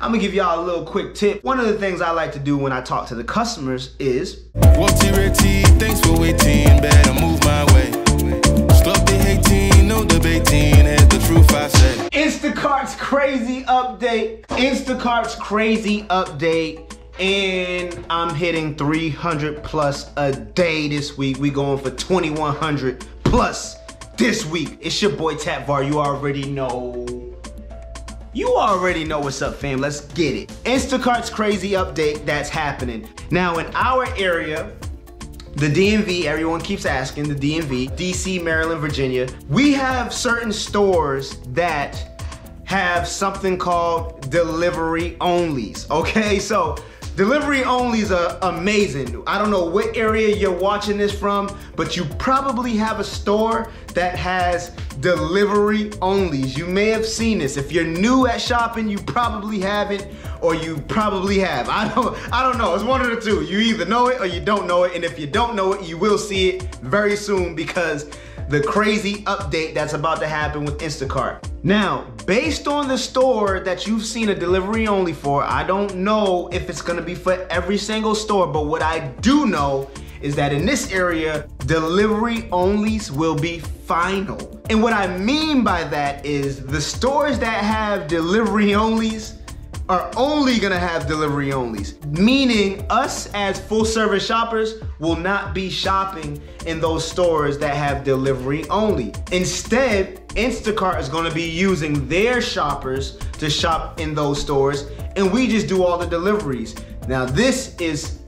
I'm gonna give y'all a little quick tip. One of the things I like to do when I talk to the customers is thanks for waiting, better move my way. Stop the hating, no debating, here's the truth I said. Instacart's crazy update. Instacart's crazy update. And I'm hitting 300 plus a day this week. We going for 2100 plus this week. It's your boy Tapvar. You already know. You already know what's up, fam. Let's get it. Instacart's crazy update that's happening. Now in our area, the DMV, everyone keeps asking, the DMV, DC, Maryland, Virginia, we have certain stores that have something called delivery onlys, okay? So delivery onlys are amazing. I don't know what area you're watching this from, but you probably have a store that has delivery onlys. You may have seen this. If you're new at shopping, you probably haven't, or you probably have. I don't know. It's one of the two. You either know it or you don't know it, and if you don't know it, you will see it very soon because the crazy update that's about to happen with Instacart. Now, based on the store that you've seen a delivery only for, I don't know if it's gonna be for every single store, but what I do know is that in this area, delivery onlys will be final. And what I mean by that is the stores that have delivery onlys are only gonna have delivery onlys, meaning us as full service shoppers will not be shopping in those stores that have delivery only. Instead, Instacart is gonna be using their shoppers to shop in those stores, and we just do all the deliveries. Now this is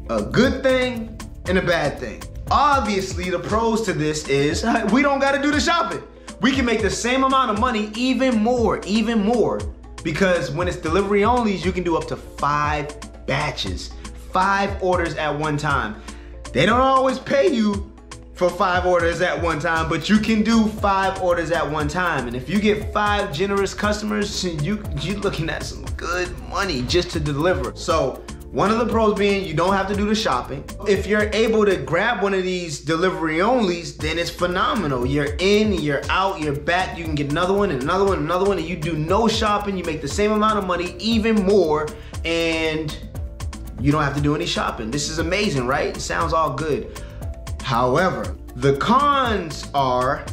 a good thing and a bad thing. Obviously, the pros to this is we don't gotta do the shopping. We can make the same amount of money, even more. Because when it's delivery onlys, you can do up to 5 batches, 5 orders at one time. They don't always pay you for 5 orders at one time, but you can do 5 orders at one time. And if you get 5 generous customers, you're looking at some good money just to deliver. So one of the pros being you don't have to do the shopping. If you're able to grab one of these delivery onlys, then it's phenomenal. You're in, you're out, you're back. You can get another one and another one and another one, and you do no shopping. You make the same amount of money, even more, and you don't have to do any shopping. This is amazing, right? It sounds all good. However, the cons are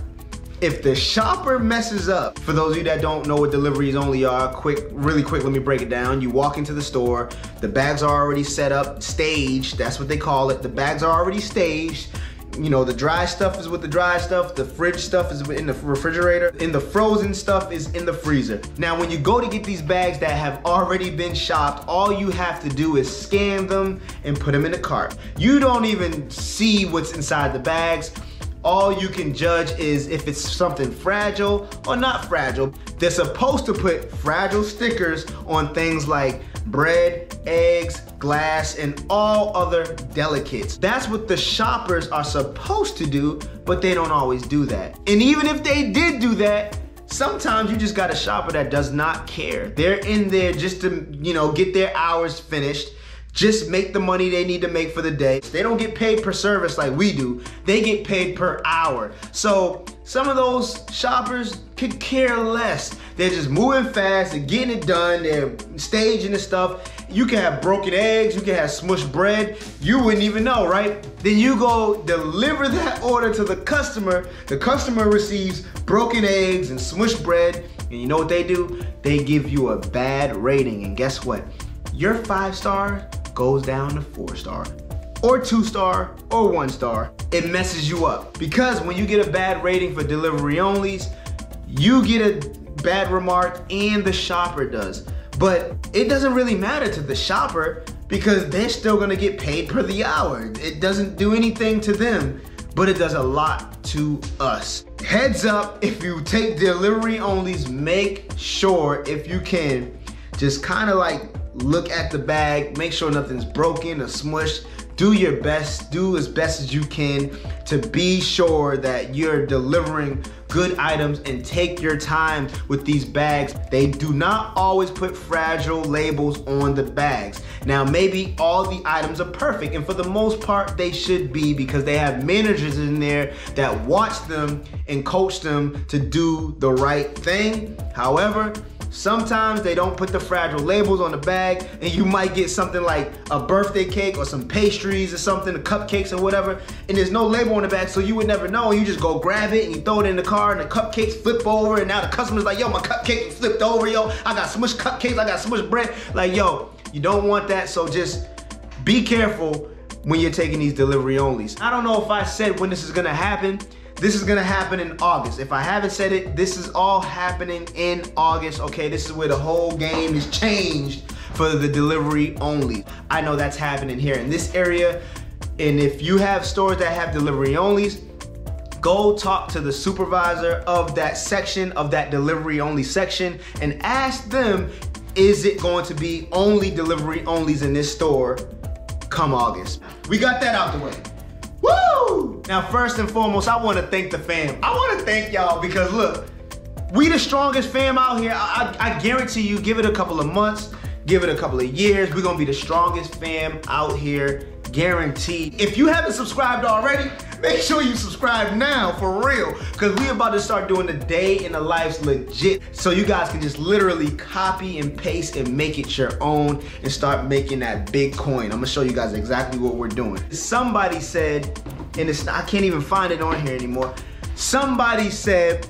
if the shopper messes up. For those of you that don't know what deliveries only are, really quick, let me break it down. You walk into the store, the bags are already set up, staged, that's what they call it. The bags are already staged. You know, the dry stuff is with the dry stuff, the fridge stuff is in the refrigerator, and the frozen stuff is in the freezer. Now, when you go to get these bags that have already been shopped, all you have to do is scan them and put them in the cart. You don't even see what's inside the bags. All you can judge is if it's something fragile or not fragile. They're supposed to put fragile stickers on things like bread, eggs, glass, and all other delicates. That's what the shoppers are supposed to do, but they don't always do that. And even if they did do that, sometimes you just got a shopper that does not care. They're in there just to, you know, get their hours finished, just make the money they need to make for the day. They don't get paid per service like we do. They get paid per hour. So some of those shoppers could care less. They're just moving fast, they're getting it done, they're staging the stuff. You can have broken eggs, you can have smushed bread. You wouldn't even know, right? Then you go deliver that order to the customer receives broken eggs and smushed bread, and you know what they do? They give you a bad rating, and guess what? Your 5-star goes down to 4-star, or 2-star, or 1-star. It messes you up because when you get a bad rating for delivery onlys, you get a bad remark and the shopper does. But it doesn't really matter to the shopper because they're still gonna get paid per the hour. It doesn't do anything to them, but it does a lot to us. Heads up, if you take delivery onlys, make sure, if you can, just kind of like look at the bag, make sure nothing's broken or smushed. Do your best, do as best as you can to be sure that you're delivering good items, and take your time with these bags. They do not always put fragile labels on the bags. Now, maybe all the items are perfect, and for the most part, they should be, because they have managers in there that watch them and coach them to do the right thing. However, Sometimes they don't put the fragile labels on the bag, and you might get something like a birthday cake or some pastries or something, the cupcakes or whatever, and there's no label on the bag, so you would never know. You just go grab it and you throw it in the car, and the cupcakes flip over, and now the customer's like, yo, my cupcake flipped over, yo. I got smushed cupcakes, I got smushed bread. Like, yo, you don't want that, so just be careful when you're taking these delivery onlys. I don't know if I said when this is gonna happen. This is gonna happen in August. If I haven't said it, this is all happening in August, okay? This is where the whole game is changed for the delivery only. I know that's happening here in this area, and if you have stores that have delivery onlys, go talk to the supervisor of that section, of that delivery only section, and ask them, is it going to be only delivery onlys in this store come August? We got that out the way. Woo! Now, first and foremost, I want to thank the fam. I want to thank y'all because look, we the strongest fam out here. I guarantee you, give it a couple of months, give it a couple of years, we're gonna be the strongest fam out here, guaranteed. If you haven't subscribed already, make sure you subscribe now, for real, because we about to start doing the day in the lives legit, so you guys can just literally copy and paste and make it your own and start making that big coin. I'm gonna show you guys exactly what we're doing. Somebody said, and I can't even find it on here anymore, somebody said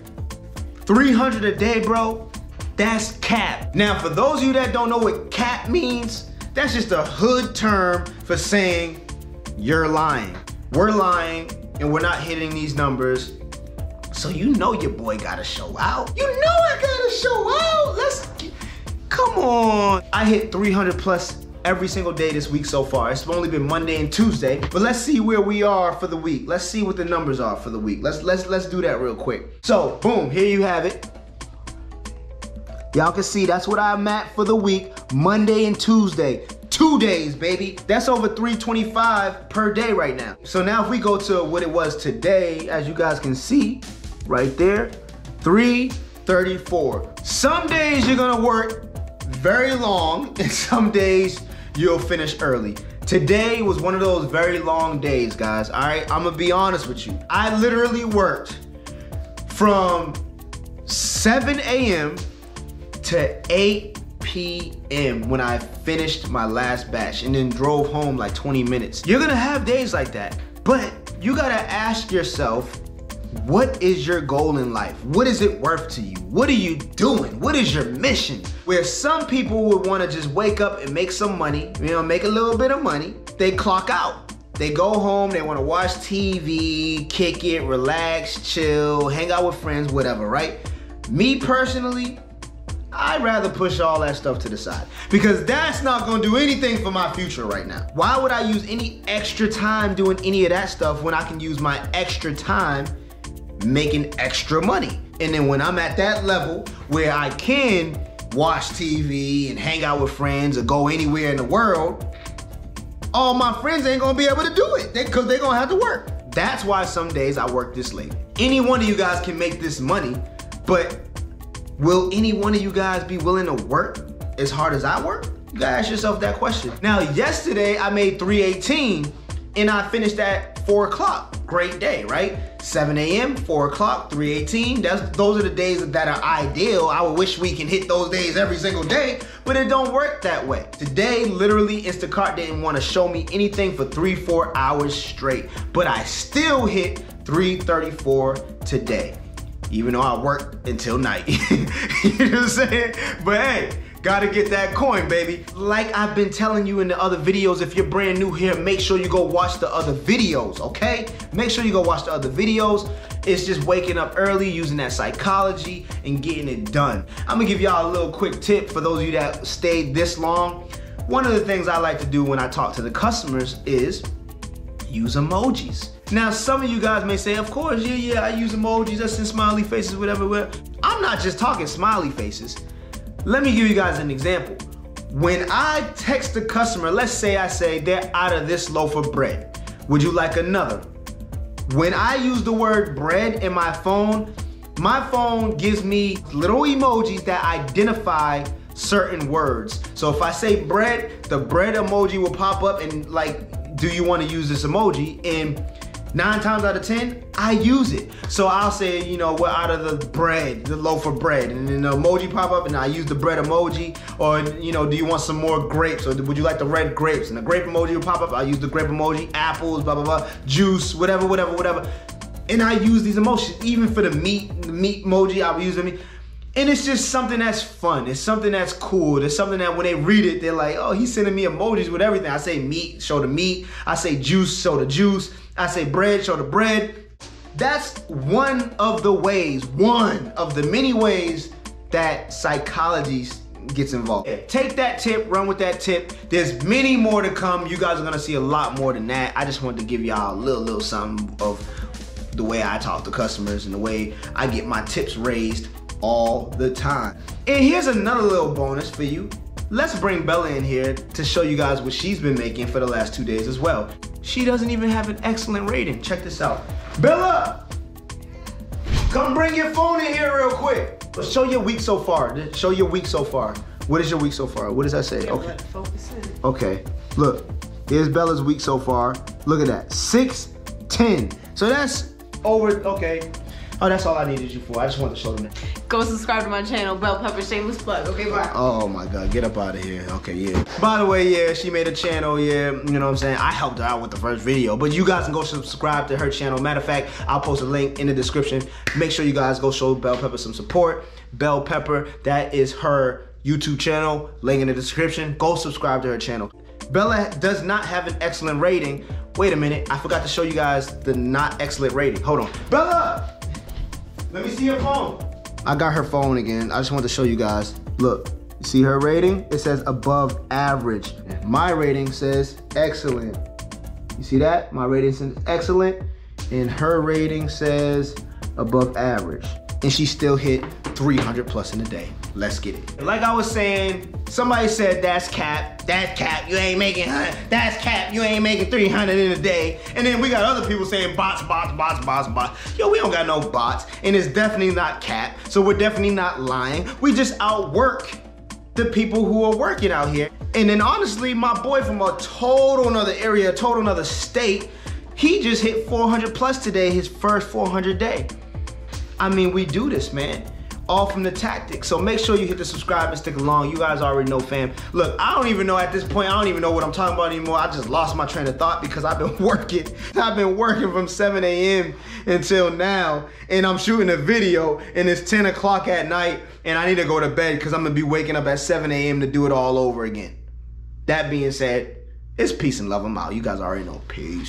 300 a day, bro, that's cap. Now, for those of you that don't know what cap means, that's just a hood term for saying you're lying. We're lying and we're not hitting these numbers. So you know your boy gotta show out. You know I gotta show out. Come on. I hit 300 plus every single day this week so far. It's only been Monday and Tuesday, but let's see where we are for the week. Let's see what the numbers are for the week. Let's do that real quick. So boom, here you have it. Y'all can see that's what I'm at for the week, Monday and Tuesday. 2 days, baby. That's over 325 per day right now. So now if we go to what it was today, as you guys can see right there, 334. Some days you're gonna work very long and some days you'll finish early. Today was one of those very long days, guys, all right? I'm gonna be honest with you. I literally worked from 7 a.m. to 8 p.m. when I finished my last batch and then drove home like 20 minutes. You're gonna have days like that, but you gotta ask yourself, what is your goal in life? What is it worth to you? What are you doing? What is your mission? Where some people would wanna just wake up and make some money, you know, make a little bit of money, they clock out. They go home, they wanna watch TV, kick it, relax, chill, hang out with friends, whatever, right? Me personally, I'd rather push all that stuff to the side because that's not gonna do anything for my future right now. Why would I use any extra time doing any of that stuff when I can use my extra time making extra money? And then when I'm at that level where I can watch TV and hang out with friends or go anywhere in the world, all my friends ain't gonna be able to do it because they're gonna have to work. That's why some days I work this late. Any one of you guys can make this money, but will any one of you guys be willing to work as hard as I work? You gotta ask yourself that question. Now, yesterday I made 318 and I finished at 4 o'clock. Great day, right? 7 a.m., 4 o'clock, 318. Those are the days that are ideal. I wish we can hit those days every single day, but it don't work that way. Today, literally, Instacart didn't want to show me anything for 3-4 hours straight, but I still hit 334 today, even though I worked until night. You know what I'm saying? But hey, gotta get that coin, baby. Like I've been telling you in the other videos, if you're brand new here, make sure you go watch the other videos, okay? Make sure you go watch the other videos. It's just waking up early, using that psychology, and getting it done. I'm gonna give y'all a little quick tip for those of you that stayed this long. One of the things I like to do when I talk to the customers is use emojis. Now, some of you guys may say, of course, yeah, I use emojis, I send smiley faces, whatever. I'm not just talking smiley faces. Let me give you guys an example. When I text the customer, let's say I say they're out of this loaf of bread. Would you like another? When I use the word bread in my phone gives me little emojis that identify certain words. So if I say bread, the bread emoji will pop up and like, do you want to use this emoji? And 9 times out of 10, I use it. So I'll say, you know, we're out of the bread, the loaf of bread, and then the emoji pop up and I use the bread emoji. Or, you know, do you want some more grapes? Or would you like the red grapes? And the grape emoji will pop up, I use the grape emoji, apples, blah, blah, blah, juice, whatever. And I use these emotions, even for the meat emoji, I'll use them. And it's just something that's fun. It's something that's cool. It's something that when they read it, they're like, oh, he's sending me emojis with everything. I say meat, show the meat. I say juice, show the juice. I say bread, show the bread. That's one of the ways, one of the many ways that psychology gets involved. Take that tip, run with that tip. There's many more to come. You guys are gonna see a lot more than that. I just wanted to give y'all a little something of the way I talk to customers and the way I get my tips raised all the time. And here's another little bonus for you. Let's bring Bella in here to show you guys what she's been making for the last 2 days as well. She doesn't even have an excellent rating. Check this out. Bella, come bring your phone in here real quick. Show your week so far. Show your week so far. What is your week so far? What does that say? Okay. Focus in. Okay, look, here's Bella's week so far. Look at that, 610. So that's over, okay. Oh, that's all I needed you for. I just wanted to show them that. Go subscribe to my channel, Bell Pepper, shameless plug. Okay, bye. Oh my God, get up out of here. Okay, yeah. By the way, yeah, she made a channel, yeah, you know what I'm saying? I helped her out with the first video, but you guys can go subscribe to her channel. Matter of fact, I'll post a link in the description. Make sure you guys go show Bell Pepper some support. Bell Pepper, that is her YouTube channel, link in the description. Go subscribe to her channel. Bella does not have an excellent rating. Wait a minute, I forgot to show you guys the not excellent rating. Hold on. Bella! Let me see your phone. I got her phone again. I just wanted to show you guys. Look, you see her rating? It says above average. My rating says excellent. You see that? My rating says excellent, and her rating says above average. And she still hit 300 plus in a day. Let's get it. Like I was saying, somebody said that's cap. That's cap. You ain't making 100. That's cap. You ain't making 300 in a day. And then we got other people saying bots. Yo, we don't got no bots. And it's definitely not cap. So we're definitely not lying. We just outwork the people who are working out here. And then honestly, my boy from a total another area, total another state, he just hit 400 plus today, his first 400 day. I mean, we do this, man. All from the tactics. So make sure you hit the subscribe and stick along. You guys already know, fam. Look, I don't even know at this point, I don't even know what I'm talking about anymore. I just lost my train of thought because I've been working. I've been working from 7 a.m. until now, and I'm shooting a video, and it's 10 o'clock at night, and I need to go to bed because I'm gonna be waking up at 7 a.m. to do it all over again. That being said, it's peace and love. I'm out. You guys already know. Peace.